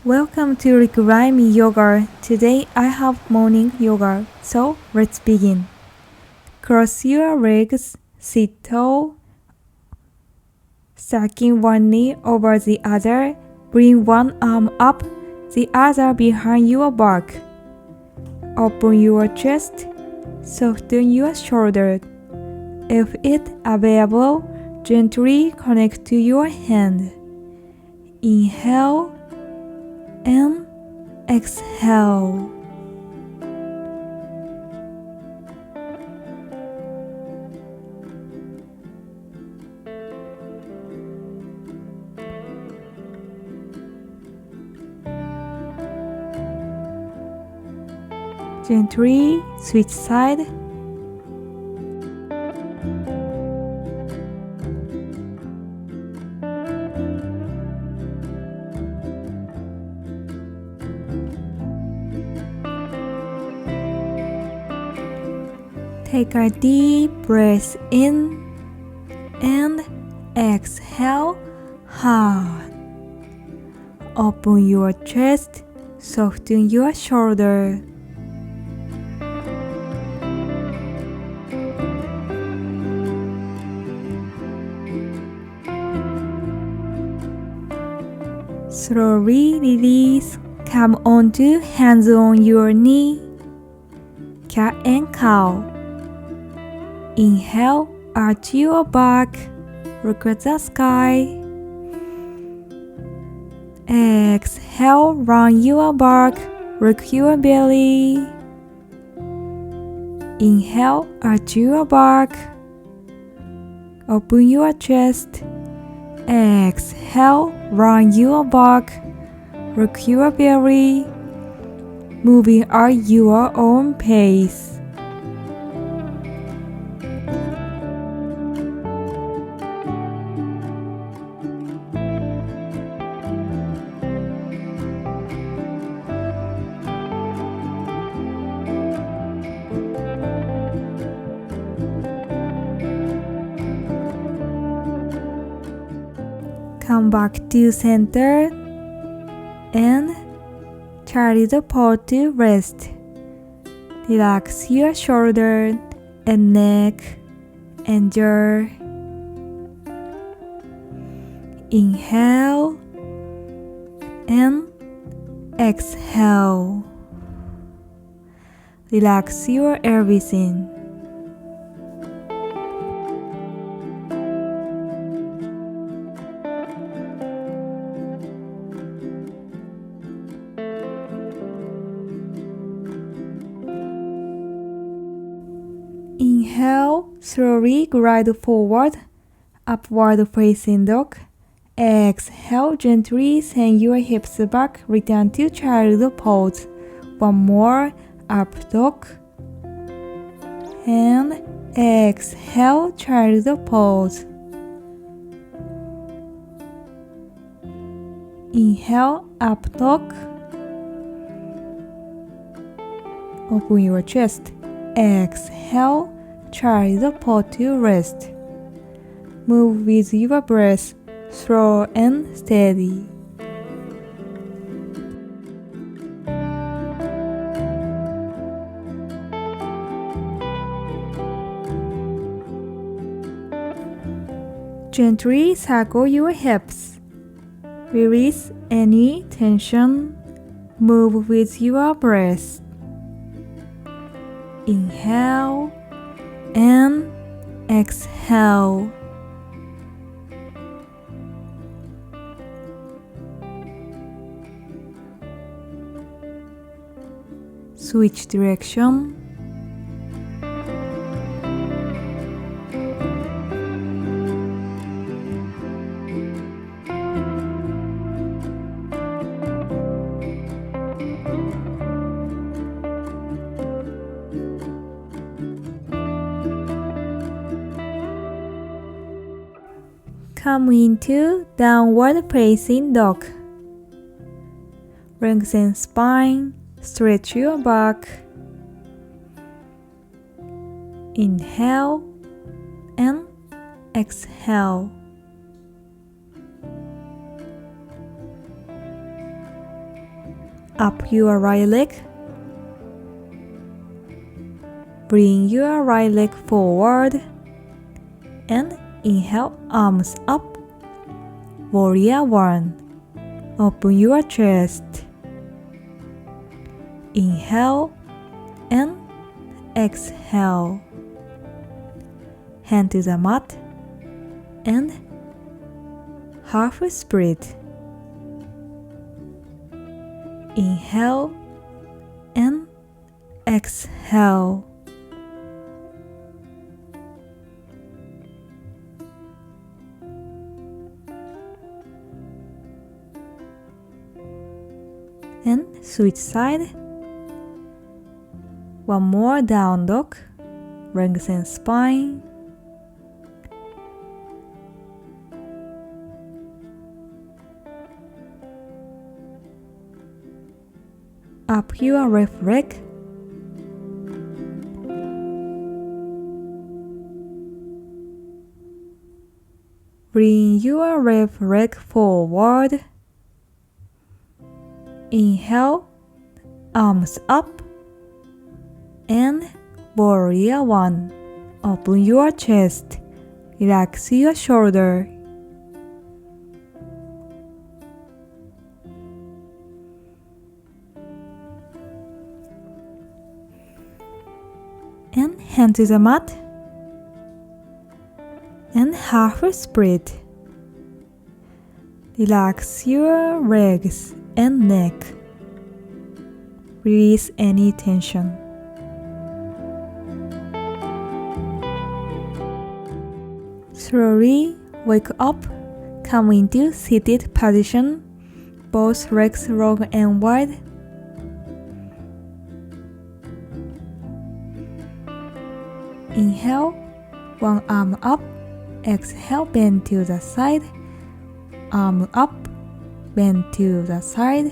Welcome to Recline Yoga. Today I have morning yoga, so let's begin. Cross your legs, sit tall, stacking one knee over the other. Bring one arm up, the other behind your back. Open your chest, soften your shoulder. If it's available, gently connect to your hand. Inhale and exhale. Gently switch side. Take a deep breath in and exhale hard. Open your chest, soften your shoulder. Slowly release, come onto hands on your knee, cat and cow. Inhale, arch your back, look at the sky. Exhale, round your back, look your belly. Inhale, arch your back, open your chest. Exhale, round your back, look your belly. Moving at your own pace. Come back to center and child pose to rest. Relax your shoulder and neck and jaw. Inhale and exhale. Relax your everything. Inhale, slowly glide forward, upward facing dog. Exhale, gently send your hips back, return to child pose. One more, up dog. And exhale, child pose. Inhale, up dog. Open your chest. Exhale, child pose to rest. Move with your breath, slow and steady. Gently circle your hips. Release any tension. Move with your breath. Inhale and exhale. Switch direction. Come into downward facing dog. Lengthen spine, stretch your back. Inhale and exhale. Up your right leg. Bring your right leg forward and inhale, arms up. Warrior 1. Open your chest. Inhale and exhale. Hand to the mat and half split. Inhale and exhale. And switch side. One more down dog. Lengthen spine. Up your left leg. Bring your left leg forward. Inhale, arms up, and Warrior 1. Open your chest, relax your shoulder. And hand to the mat, and half split. Relax your legs and neck. Release any tension. Slowly wake up, come into seated position, both legs long and wide. Inhale, one arm up, exhale, bend to the side, arm up, bend to the side,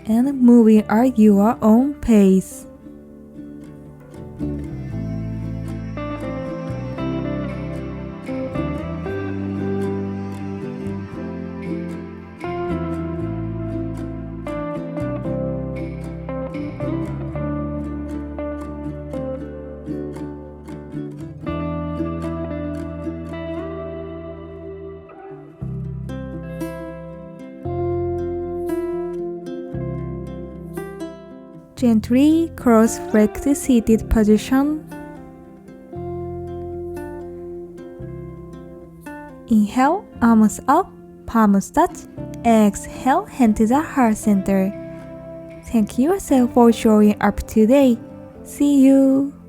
and moving at your own pace. Gently cross-leg to seated position. Inhale, arms up, palms touch. Exhale, hand to the heart center. Thank yourself for showing up today. See you.